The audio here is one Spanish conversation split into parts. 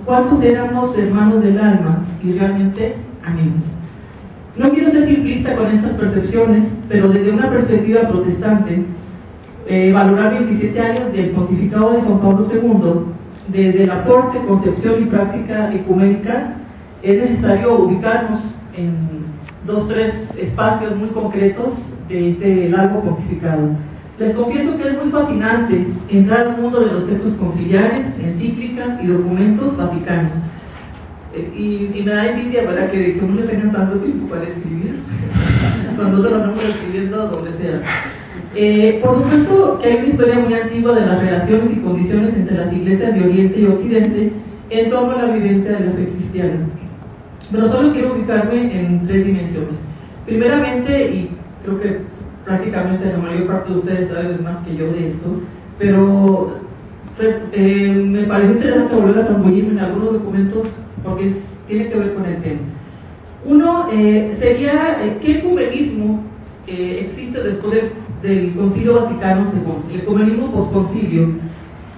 ¿Cuántos éramos hermanos del alma y realmente amigos? No quiero ser simplista con estas percepciones, pero desde una perspectiva protestante, valorar 27 años del pontificado de Juan Pablo II, desde el aporte, concepción y práctica ecuménica, es necesario ubicarnos en 2-3 espacios muy concretos de este largo pontificado. Les confieso que es muy fascinante entrar al mundo de los textos conciliares, encíclicas y documentos vaticanos. Y me da envidia para que no le tengan tanto tiempo para escribir, cuando lo andamos escribiendo donde sea. Por supuesto que hay una historia muy antigua de las relaciones y condiciones entre las iglesias de Oriente y Occidente en torno a la vivencia de la fe cristiana. Pero solo quiero ubicarme en 3 dimensiones. Primeramente, y creo que prácticamente la mayor parte de ustedes saben más que yo de esto, pero me pareció interesante volver a zambullirme en algunos documentos porque tiene que ver con el tema. Uno sería qué ecumenismo existe después del Concilio Vaticano II, el ecumenismo posconcilio.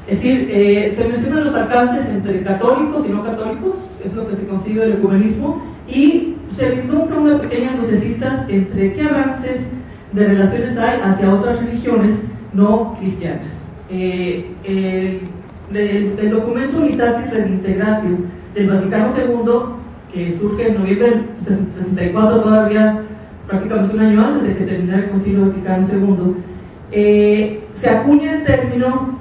Es decir, se mencionan los alcances entre católicos y no católicos, es lo que se consigue del ecumenismo, y se vislumbra unas pequeñas lucecitas entre qué avances de relaciones hay hacia otras religiones no cristianas. El documento Unitatis Redintegratio del Vaticano II, que surge en noviembre del 64, todavía prácticamente un año antes de que terminara el Concilio Vaticano II, se acuña el término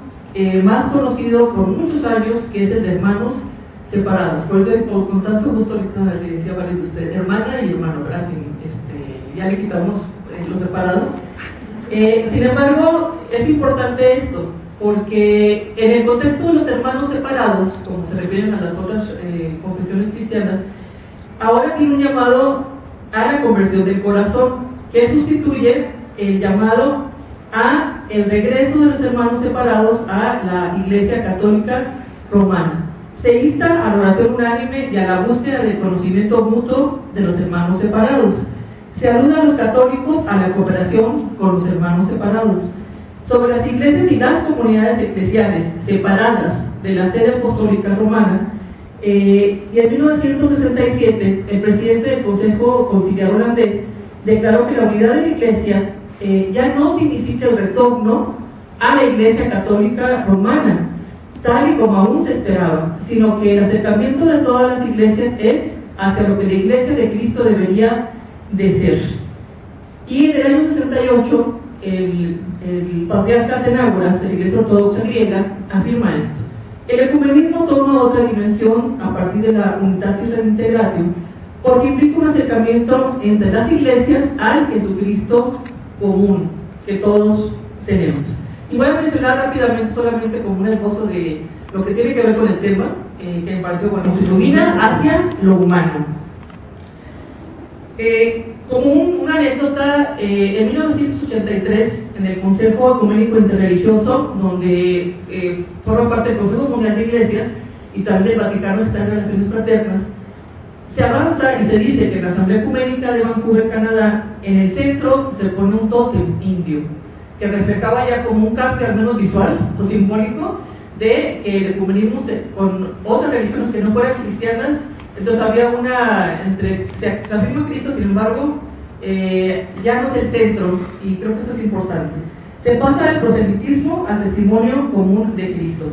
más conocido por muchos años, que es el de hermanos separados. Por eso, con tanto gusto, ahorita le decía a varios de ustedes, hermana y hermano, ¿verdad? Ya le quitamos lo separado. Sin embargo, es importante esto, porque en el contexto de los hermanos separados, como se refieren a las otras confesiones cristianas, ahora tiene un llamado a la conversión del corazón, que sustituye el llamado a el regreso de los hermanos separados a la Iglesia Católica Romana. Se insta a la oración unánime y a la búsqueda del conocimiento mutuo de los hermanos separados. Se alude a los católicos a la cooperación con los hermanos separados. Sobre las iglesias y las comunidades eclesiales separadas de la sede apostólica romana, y en 1967 el presidente del Consejo Conciliar holandés declaró que la unidad de la iglesia ya no significa el retorno a la Iglesia Católica Romana, tal y como aún se esperaba, sino que el acercamiento de todas las iglesias es hacia lo que la Iglesia de Cristo debería de ser. Y en el año 68 el patriarca Atenágoras de la Iglesia Ortodoxa griega afirma esto: el ecumenismo toma otra dimensión a partir de la Unitatis Redintegratio, porque implica un acercamiento entre las iglesias al Jesucristo común que todos tenemos. Y voy a mencionar rápidamente, solamente como un esbozo de lo que tiene que ver con el tema, que me pareció bueno. Se ilumina hacia lo humano. Como una anécdota, en 1983, en el Consejo Ecuménico Interreligioso, donde forma parte del Consejo Mundial de Iglesias y también el Vaticano está en relaciones fraternas, se avanza y se dice que en la Asamblea Ecuménica de Vancouver, Canadá, en el centro se pone un tótem indio, que reflejaba ya como un cambio, al menos visual o simbólico, de que el ecumenismo con otras religiones que no fueran cristianas. Entonces había se afirma Cristo, sin embargo, ya no es el centro, y creo que esto es importante. Se pasa del proselitismo al testimonio común de Cristo.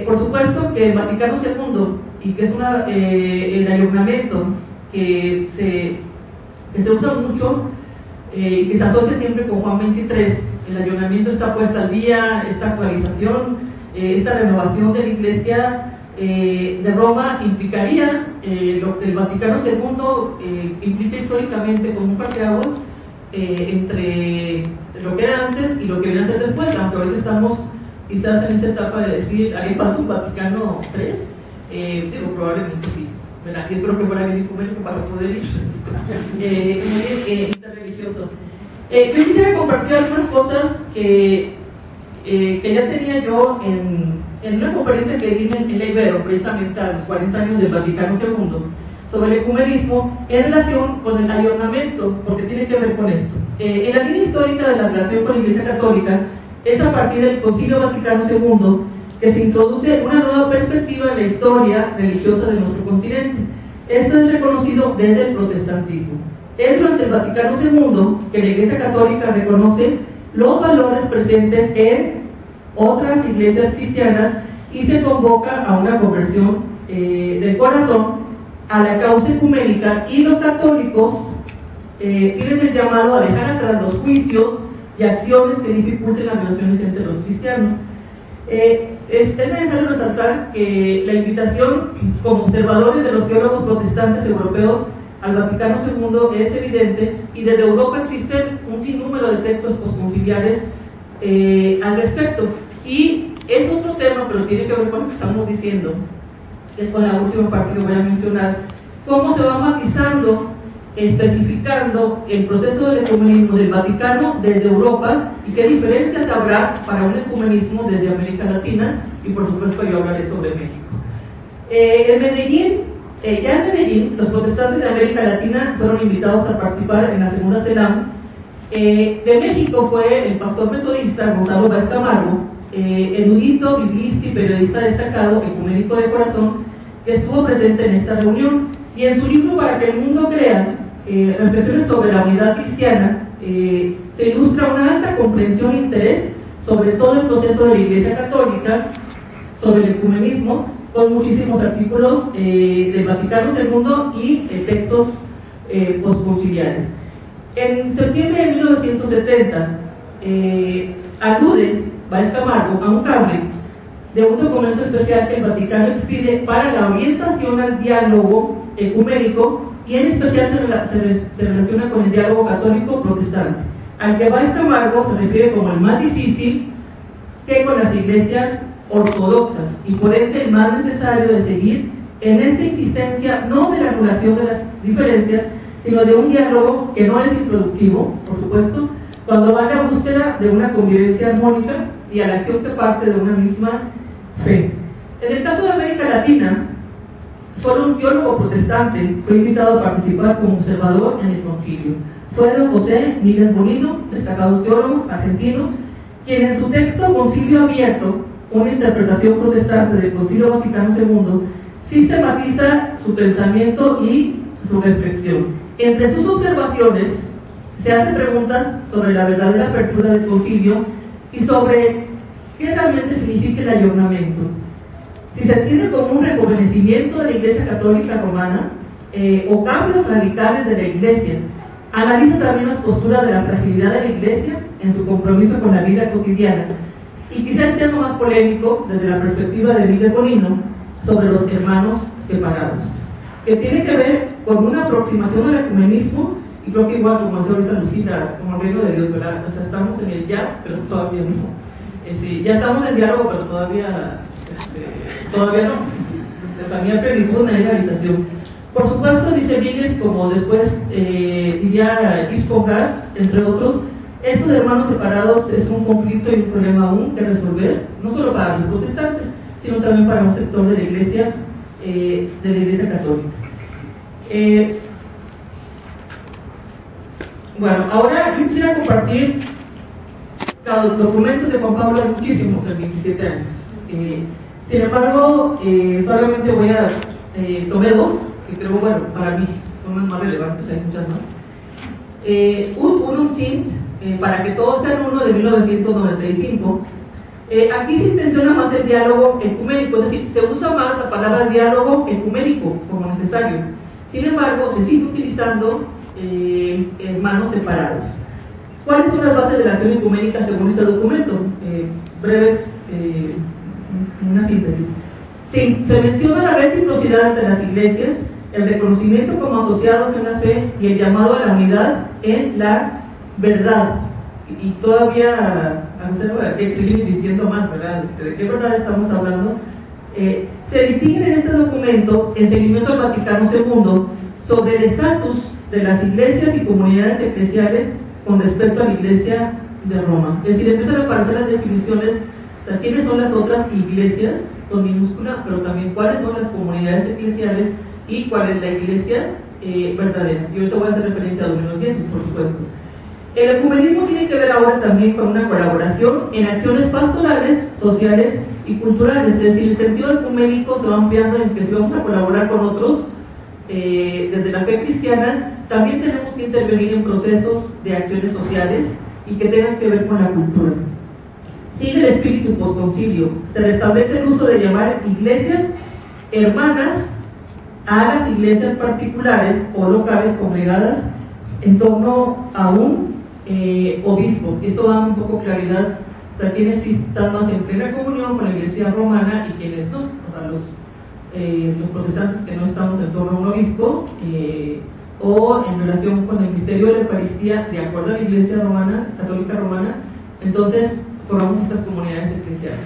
Por supuesto que el Vaticano II, y que es el ayuntamiento que se usa mucho, y que se asocia siempre con Juan 23, el ayuntamiento está puesta al día, esta actualización, esta renovación de la Iglesia de Roma implicaría lo que el Vaticano II implica históricamente como un parteaguas entre lo que era antes y lo que viene a ser después, aunque ahorita estamos quizás en esa etapa de decir, ¿haría falta un Vaticano III? Digo, probablemente sí, ¿verdad? Y espero que fuera bien ecuménico para poder ir interreligioso. Yo quisiera compartir algunas cosas que ya tenía yo en una conferencia que di en el Ibero, precisamente a los 40 años del Vaticano II, sobre el ecumenismo en relación con el ayornamiento, porque tiene que ver con esto. En la línea histórica de la relación con la Iglesia Católica es a partir del Concilio Vaticano II que se introduce una nueva perspectiva en la historia religiosa de nuestro continente. Esto es reconocido desde el protestantismo. Es durante el Vaticano II que la Iglesia Católica reconoce los valores presentes en otras iglesias cristianas y se convoca a una conversión del corazón a la causa ecuménica, y los católicos tienen el llamado a dejar atrás los juicios y acciones que dificulten las relaciones entre los cristianos. Es necesario resaltar que la invitación como observadores de los teólogos protestantes europeos al Vaticano II es evidente, y desde Europa existen un sinnúmero de textos posconciliares al respecto. Y es otro tema, pero tiene que ver con lo que estamos diciendo, que es con la última parte que voy a mencionar, cómo se va matizando, especificando el proceso del ecumenismo del Vaticano desde Europa y qué diferencias habrá para un ecumenismo desde América Latina, y por supuesto yo hablaré sobre México. En Medellín, ya en Medellín, los protestantes de América Latina fueron invitados a participar en la segunda CELAM. De México fue el pastor metodista Gonzalo Báez Camargo, erudito, biblista y periodista destacado, ecuménico de corazón, que estuvo presente en esta reunión. Y en su libro Para que el mundo crea, reflexiones sobre la unidad cristiana, se ilustra una alta comprensión e interés sobre todo el proceso de la Iglesia Católica, sobre el ecumenismo, con muchísimos artículos del Vaticano II y textos posconciliares. En septiembre de 1970 alude Báez Camargo a un cable de un documento especial que el Vaticano expide para la orientación al diálogo ecuménico, y en especial se relaciona con el diálogo católico-protestante, al que Báez Camargo se refiere como el más difícil, que con las iglesias ortodoxas, y por ende el más necesario de seguir en esta insistencia no de la anulación de las diferencias, sino de un diálogo que no es improductivo, por supuesto, cuando va a la búsqueda de una convivencia armónica y a la acción que parte de una misma fe. En el caso de América Latina, solo un teólogo protestante fue invitado a participar como observador en el concilio. Fue don José Míguez Bonino, destacado teólogo argentino, quien en su texto Concilio Abierto, una interpretación protestante del Concilio Vaticano II, sistematiza su pensamiento y su reflexión. Entre sus observaciones se hacen preguntas sobre la verdadera apertura del concilio y sobre qué realmente significa el ayornamiento. Si se entiende como un rejuvenecimiento de la Iglesia Católica Romana o cambios radicales de la Iglesia. Analiza también las posturas de la fragilidad de la Iglesia en su compromiso con la vida cotidiana, y quizá el tema más polémico desde la perspectiva de Míguez Bonino sobre los hermanos separados, que tiene que ver con una aproximación al ecumenismo, y creo que igual, como decía ahorita Lucita, como el reino de Dios, ¿verdad? O sea, estamos en el ya, pero todavía no. Sí, ya estamos en diálogo, pero todavía no. Tenía plenitud, una legalización. Por supuesto, dice Míguez, como después diría Yves Congar, entre otros, esto de hermanos separados es un conflicto y un problema aún que resolver, no solo para los protestantes, sino también para un sector de la Iglesia Católica. Bueno, ahora yo quisiera compartir los documentos de Juan Pablo, hay muchísimos en 27 años. Sin embargo, solamente voy a tomé dos, que creo, bueno, para mí son las más relevantes, hay muchas más. Un SINT, para que todos sean uno, de 1995. Aquí se intenciona más el diálogo ecuménico, es decir, se usa más la palabra diálogo ecuménico como necesario. Sin embargo, se sigue utilizando hermanos separados. ¿Cuáles son las bases de la acción ecuménica según este documento? Breves, una síntesis. Se menciona la reciprocidad entre las iglesias, el reconocimiento como asociados en la fe y el llamado a la unidad en la verdad. Y todavía que seguir insistiendo más, ¿verdad? ¿De qué verdad estamos hablando? Se distinguen en este documento, en seguimiento al Vaticano II, sobre el estatus de las iglesias y comunidades eclesiales con respecto a la Iglesia de Roma. Es decir, empiezan a aparecer las definiciones, o sea, quiénes son las otras iglesias, con minúscula, pero también cuáles son las comunidades eclesiales y cuál es la iglesia verdadera. Y ahorita voy a hacer referencia a Domingo Jesús, por supuesto. El ecumenismo tiene que ver ahora también con una colaboración en acciones pastorales, sociales y culturales, es decir, el sentido ecuménico se va ampliando en que si vamos a colaborar con otros, desde la fe cristiana, también tenemos que intervenir en procesos de acciones sociales y que tengan que ver con la cultura. Sigue el espíritu posconcilio, se restablece el uso de llamar iglesias hermanas a las iglesias particulares o locales congregadas en torno a un obispo. Esto da un poco claridad, o sea, quienes sí están más en plena comunión con la iglesia romana y quienes no, o sea, los protestantes que no estamos en torno a un obispo, o en relación con el misterio de la Eucaristía, de acuerdo a la iglesia romana, católica romana, entonces formamos estas comunidades eclesiales.